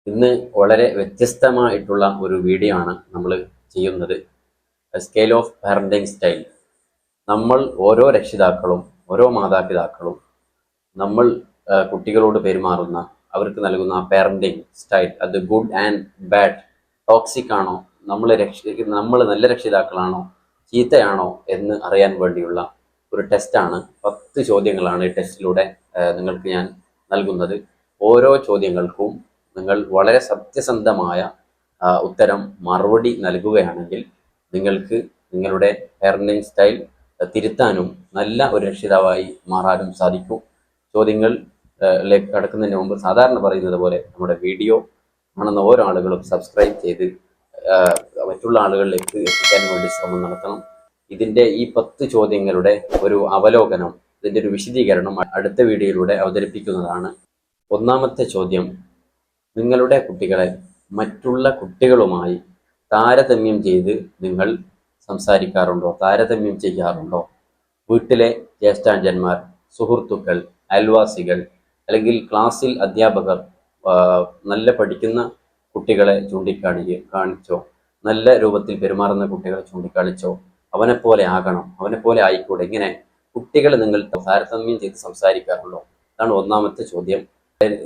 ഇന്ന് വളരെ വ്യത്യസ്തമായിട്ടുള്ള ഒരു വീഡിയോ ആണ് നമ്മൾ ചെയ്യുന്നത്. Scale of parenting style. നമ്മൾ ഓരോ രക്ഷിതാക്കളും ഓരോ മാതാപിതാക്കളും നമ്മൾ കുട്ടികളോട് പെരുമാറുന്ന അവർക്ക് നൽകുന്ന പാരന്റിങ് സ്റ്റൈൽ അത് ഗുഡ് ആൻഡ് ബാഡ്, ടോക്സിക് ആണോ, നമ്മൾ നല്ല രക്ഷിതാക്കളാണോ ചീത്തയാണോ എന്ന് അറിയാൻ വേണ്ടിയുള്ള ഒരു ടെസ്റ്റാണ്. 10 ചോദ്യങ്ങളാണ് ഈ ടെസ്റ്റിലൂടെ നിങ്ങൾക്ക് ഞാൻ നൽകുന്നത്. ഓരോ ചോദ്യങ്ങൾക്കും നിങ്ങൾ വളരെ സത്യസന്ധമായ ഉത്തരം മറുപടി നൽകുകയാണെങ്കിൽ നിങ്ങൾക്ക് നിങ്ങളുടെ പാരന്റിങ് സ്റ്റൈൽ തിരുത്താനും നല്ല ഒരു രക്ഷിതാവായി മാറാനും സാധിക്കും. ചോദ്യങ്ങളിലേക്ക് കടക്കുന്നതിന് മുമ്പ് സാധാരണ പറയുന്നത് പോലെ നമ്മുടെ വീഡിയോ കാണുന്ന ഓരോ ആളുകളും സബ്സ്ക്രൈബ് ചെയ്ത് മറ്റുള്ള ആളുകളിലേക്ക് എത്തിക്കാൻ വേണ്ടി ശ്രമം നടത്തണം. ഇതിൻ്റെ ഈ 10 ചോദ്യങ്ങളുടെ ഒരു അവലോകനം, ഇതിൻ്റെ ഒരു വിശദീകരണം അടുത്ത വീഡിയോയിലൂടെ അവതരിപ്പിക്കുന്നതാണ്. ഒന്നാമത്തെ ചോദ്യം: നിങ്ങളുടെ കുട്ടികളെ മറ്റുള്ള കുട്ടികളുമായി താരതമ്യം ചെയ്ത് നിങ്ങൾ സംസാരിക്കാറുണ്ടോ, താരതമ്യം ചെയ്യാറുണ്ടോ? വീട്ടിലെ ജ്യേഷ്ഠാഞ്ജന്മാർ, സുഹൃത്തുക്കൾ, അയൽവാസികൾ അല്ലെങ്കിൽ ക്ലാസ്സിൽ അധ്യാപകർ നല്ല പഠിക്കുന്ന കുട്ടികളെ കാണിച്ചോ, നല്ല രൂപത്തിൽ പെരുമാറുന്ന കുട്ടികളെ ചൂണ്ടിക്കാണിച്ചോ, അവനെപ്പോലെ ആകണം, അവനെപ്പോലെ ആയിക്കൂടെ, ഇങ്ങനെ കുട്ടികൾ നിങ്ങൾ താരതമ്യം ചെയ്ത് സംസാരിക്കാറുണ്ടോ? അതാണ് ഒന്നാമത്തെ ചോദ്യം.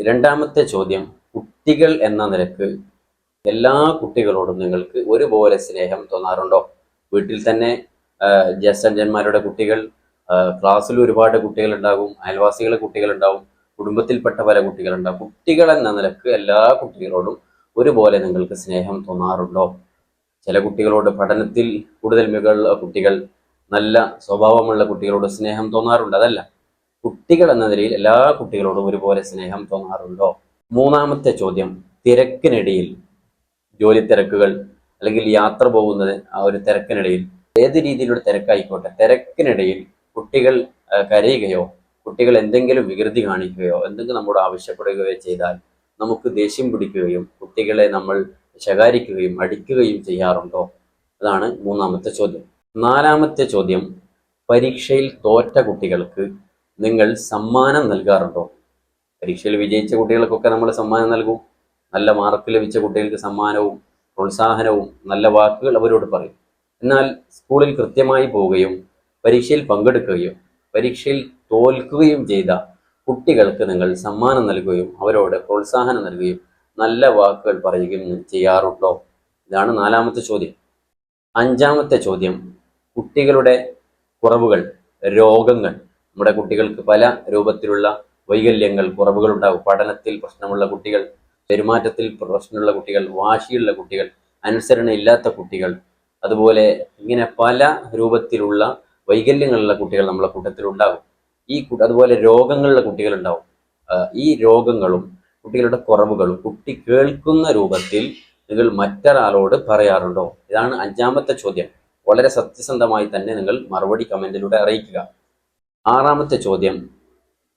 രണ്ടാമത്തെ ചോദ്യം: കുട്ടികൾ എന്ന നിലക്ക് എല്ലാ കുട്ടികളോടും നിങ്ങൾക്ക് ഒരുപോലെ സ്നേഹം തോന്നാറുണ്ടോ? വീട്ടിൽ തന്നെ ജ്യേഷ്ഠന്മാരുടെ കുട്ടികൾ, ക്ലാസ്സിൽ ഒരുപാട് കുട്ടികളുണ്ടാകും, അയൽവാസികളെ കുട്ടികളുണ്ടാവും, കുടുംബത്തിൽപ്പെട്ട പല കുട്ടികളുണ്ടാകും. കുട്ടികൾ എന്ന നിലക്ക് എല്ലാ കുട്ടികളോടും ഒരുപോലെ നിങ്ങൾക്ക് സ്നേഹം തോന്നാറുണ്ടോ? ചില കുട്ടികളോട് പഠനത്തിൽ കൂടുതൽ മികവുള്ള കുട്ടികൾ, നല്ല സ്വഭാവമുള്ള കുട്ടികളോട് സ്നേഹം തോന്നാറുണ്ട്. അതല്ല, കുട്ടികൾ എന്ന നിലയിൽ എല്ലാ കുട്ടികളോടും ഒരുപോലെ സ്നേഹം തോന്നാറുണ്ടോ? മൂന്നാമത്തെ ചോദ്യം: തിരക്കിനിടയിൽ, ജോലി തിരക്കുകൾ അല്ലെങ്കിൽ യാത്ര പോകുന്നത് ആ ഒരു തിരക്കിനിടയിൽ, ഏത് രീതിയിലുള്ള തിരക്കായിക്കോട്ടെ, തിരക്കിനിടയിൽ കുട്ടികൾ കരയുകയോ കുട്ടികൾ എന്തെങ്കിലും വികൃതി കാണിക്കുകയോ എന്തെങ്കിലും നമ്മോട് ആവശ്യപ്പെടുകയോ ചെയ്താൽ നമുക്ക് ദേഷ്യം പിടിക്കുകയും കുട്ടികളെ നമ്മൾ ശകാരിക്കുകയും അടിക്കുകയും ചെയ്യാറുണ്ടോ? അതാണ് മൂന്നാമത്തെ ചോദ്യം. നാലാമത്തെ ചോദ്യം: പരീക്ഷയിൽ തോറ്റ കുട്ടികൾക്ക് നിങ്ങൾ സമ്മാനം നൽകാറുണ്ടോ? പരീക്ഷയിൽ വിജയിച്ച കുട്ടികൾക്കൊക്കെ നമ്മൾ സമ്മാനം നൽകും. നല്ല മാർക്ക് ലഭിച്ച കുട്ടികൾക്ക് സമ്മാനവും പ്രോത്സാഹനവും നല്ല വാക്കുകൾ അവരോട് പറയും. എന്നാൽ സ്കൂളിൽ കൃത്യമായി പോവുകയും പരീക്ഷയിൽ പങ്കെടുക്കുകയും പരീക്ഷയിൽ തോൽക്കുകയും ചെയ്ത കുട്ടികൾക്ക് നിങ്ങൾ സമ്മാനം നൽകുകയും അവരോട് പ്രോത്സാഹനം നൽകുകയും നല്ല വാക്കുകൾ പറയുകയും ചെയ്യാറുണ്ടോ? ഇതാണ് നാലാമത്തെ ചോദ്യം. അഞ്ചാമത്തെ ചോദ്യം: കുട്ടികളുടെ കുറവുകൾ, രോഗങ്ങൾ. നമ്മുടെ കുട്ടികൾക്ക് പല രൂപത്തിലുള്ള വൈകല്യങ്ങൾ, കുറവുകൾ ഉണ്ടാകും. പഠനത്തിൽ പ്രശ്നമുള്ള കുട്ടികൾ, പെരുമാറ്റത്തിൽ പ്രശ്നമുള്ള കുട്ടികൾ, വാശിയുള്ള കുട്ടികൾ, അനുസരണയില്ലാത്ത കുട്ടികൾ, അതുപോലെ ഇങ്ങനെ പല രൂപത്തിലുള്ള വൈകല്യങ്ങളുള്ള കുട്ടികൾ നമ്മളെ കൂട്ടത്തിൽ ഉണ്ടാകും. അതുപോലെ രോഗങ്ങളുള്ള കുട്ടികളുണ്ടാവും. ഈ രോഗങ്ങളും കുട്ടികളുടെ കുറവുകളും കുട്ടി കേൾക്കുന്ന രൂപത്തിൽ നിങ്ങൾ മറ്റൊരാളോട് പറയാറുണ്ടോ? ഇതാണ് അഞ്ചാമത്തെ ചോദ്യം. വളരെ സത്യസന്ധമായി തന്നെ നിങ്ങൾ മറുപടി കമന്റിലൂടെ അറിയിക്കുക. ആറാമത്തെ ചോദ്യം: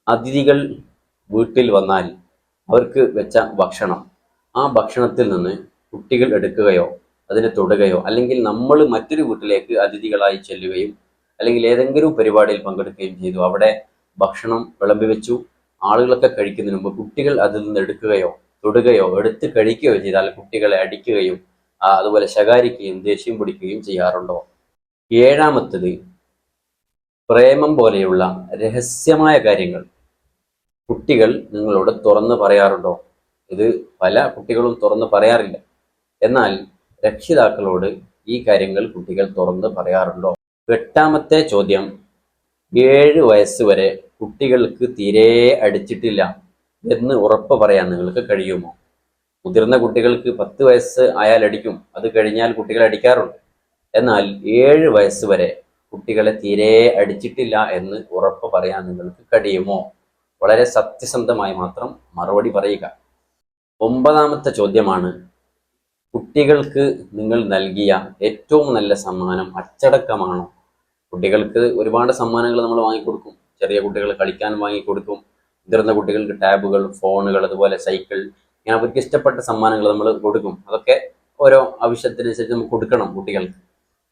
അതിഥികൾ വീട്ടിൽ വന്നാൽ അവർക്ക് വെച്ച ഭക്ഷണം, ആ ഭക്ഷണത്തിൽ നിന്ന് കുട്ടികൾ എടുക്കുകയോ അതിനെ തൊടുകയോ, അല്ലെങ്കിൽ നമ്മൾ മറ്റൊരു വീട്ടിലേക്ക് അതിഥികളായി ചെല്ലുകയും അല്ലെങ്കിൽ ഏതെങ്കിലും പരിപാടിയിൽ പങ്കെടുക്കുകയും ചെയ്തു, അവിടെ ഭക്ഷണം വിളമ്പി വെച്ചു, ആളുകളൊക്കെ കഴിക്കുന്നതിന് മുമ്പ് കുട്ടികൾ അതിൽ നിന്ന് എടുക്കുകയോ തൊടുകയോ എടുത്ത് കഴിക്കുകയോ ചെയ്താൽ കുട്ടികളെ അടിക്കുകയും അതുപോലെ ശകാരിക്കുകയും ദേഷ്യം പിടിക്കുകയും ചെയ്യാറുണ്ടോ? ഏഴാമത്തത്: പ്രേമം പോലെയുള്ള രഹസ്യമായ കാര്യങ്ങൾ കുട്ടികൾ നിങ്ങളോട് തുറന്നു പറയാറുണ്ടോ? ഇത് പല കുട്ടികളും തുറന്നു പറയാറില്ല. എന്നാൽ രക്ഷിതാക്കളോട് ഈ കാര്യങ്ങൾ കുട്ടികൾ തുറന്ന് പറയാറുണ്ടോ? എട്ടാമത്തെ ചോദ്യം: 7 വയസ്സ് വരെ കുട്ടികൾക്ക് തീരെ അടിച്ചിട്ടില്ല എന്ന് ഉറപ്പ് പറയാൻ നിങ്ങൾക്ക് കഴിയുമോ? മുതിർന്ന കുട്ടികൾക്ക് 10 വയസ്സ് ആയാൽ അടിക്കും, അത് കഴിഞ്ഞാൽ കുട്ടികളെ അടിക്കാറുണ്ട്. എന്നാൽ 7 വയസ്സ് വരെ കുട്ടികളെ തീരെ അടിച്ചിട്ടില്ല എന്ന് ഉറപ്പ് പറയാൻ നിങ്ങൾക്ക് കഴിയുമോ? വളരെ സത്യസന്ധമായി മാത്രം മറുപടി പറയുക. ഒമ്പതാമത്തെ ചോദ്യമാണ്: കുട്ടികൾക്ക് നിങ്ങൾ നൽകിയ ഏറ്റവും നല്ല സമ്മാനം അച്ചടക്കമാണോ? കുട്ടികൾക്ക് ഒരുപാട് സമ്മാനങ്ങൾ നമ്മൾ വാങ്ങിക്കൊടുക്കും. ചെറിയ കുട്ടികൾ കളിക്കാൻ വാങ്ങിക്കൊടുക്കും, മുതിർന്ന കുട്ടികൾക്ക് ടാബുകൾ, ഫോണുകൾ, അതുപോലെ സൈക്കിൾ, ഇങ്ങനെ അവർക്ക് ഇഷ്ടപ്പെട്ട സമ്മാനങ്ങൾ നമ്മൾ കൊടുക്കും. അതൊക്കെ ഓരോ ആവശ്യത്തിനനുസരിച്ച് നമുക്ക് കൊടുക്കണം കുട്ടികൾക്ക്.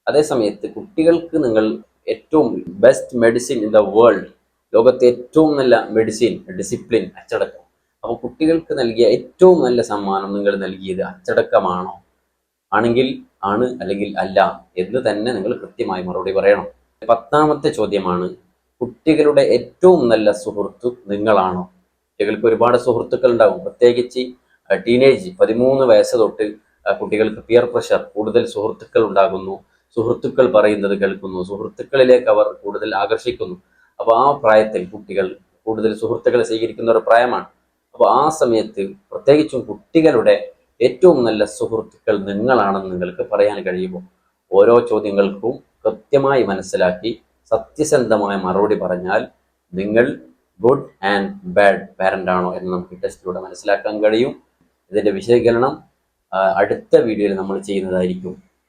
അതേസമയത്ത് കുട്ടികൾക്ക് നിങ്ങൾ ഏറ്റവും best medicine in the world, ലോകത്തെ ഏറ്റവും നല്ല മെഡിസിൻ, ഡിസിപ്ലിൻ, അച്ചടക്കം, അപ്പോൾ കുട്ടികൾക്ക് നൽകിയ ഏറ്റവും നല്ല സമ്മാനം നിങ്ങൾ നൽകിയത് അച്ചടക്കമാണോ? ആണെങ്കിൽ ആണ്, അല്ലെങ്കിൽ അല്ല എന്ന് തന്നെ നിങ്ങൾ കൃത്യമായി മറുപടി പറയണം. 10ാമത്തെ ചോദ്യമാണ്, കുട്ടികളുടെ ഏറ്റവും നല്ല സുഹൃത്ത് നിങ്ങളാണോ? കുട്ടികൾക്ക് ഒരുപാട് സുഹൃത്തുക്കൾ ഉണ്ടാകും. പ്രത്യേകിച്ച് ടീനേജ് 13 വയസ്സ് തൊട്ട് കുട്ടികൾക്ക് പിയർ പ്രഷർ, കൂടുതൽ സുഹൃത്തുക്കൾ ഉണ്ടാകുന്നു, സുഹൃത്തുക്കൾ പറയുന്നത് കേൾക്കുന്നു, സുഹൃത്തുക്കളിലേക്ക് അവർ കൂടുതൽ ആകർഷിക്കുന്നു. അപ്പോൾ ആ പ്രായത്തിൽ കുട്ടികൾ കൂടുതൽ സുഹൃത്തുക്കളെ സ്വീകരിക്കുന്ന ഒരു പ്രായമാണ്. അപ്പോൾ ആ സമയത്ത് പ്രത്യേകിച്ചും കുട്ടികളുടെ ഏറ്റവും നല്ല സുഹൃത്തുക്കൾ നിങ്ങളാണെന്ന് നിങ്ങൾക്ക് പറയാൻ കഴിയുമോ? ഓരോ ചോദ്യങ്ങൾക്കും കൃത്യമായി മനസ്സിലാക്കി സത്യസന്ധമായ മറുപടി പറഞ്ഞാൽ നിങ്ങൾ ഗുഡ് ആൻഡ് ബാഡ് പാരന്റ് ആണോ എന്ന് നമുക്ക് ടെസ്റ്റിലൂടെ മനസ്സിലാക്കാൻ കഴിയും. ഇതിന്റെ വിശകലനം അടുത്ത വീഡിയോയിൽ നമ്മൾ ചെയ്യുന്നതായിരിക്കും.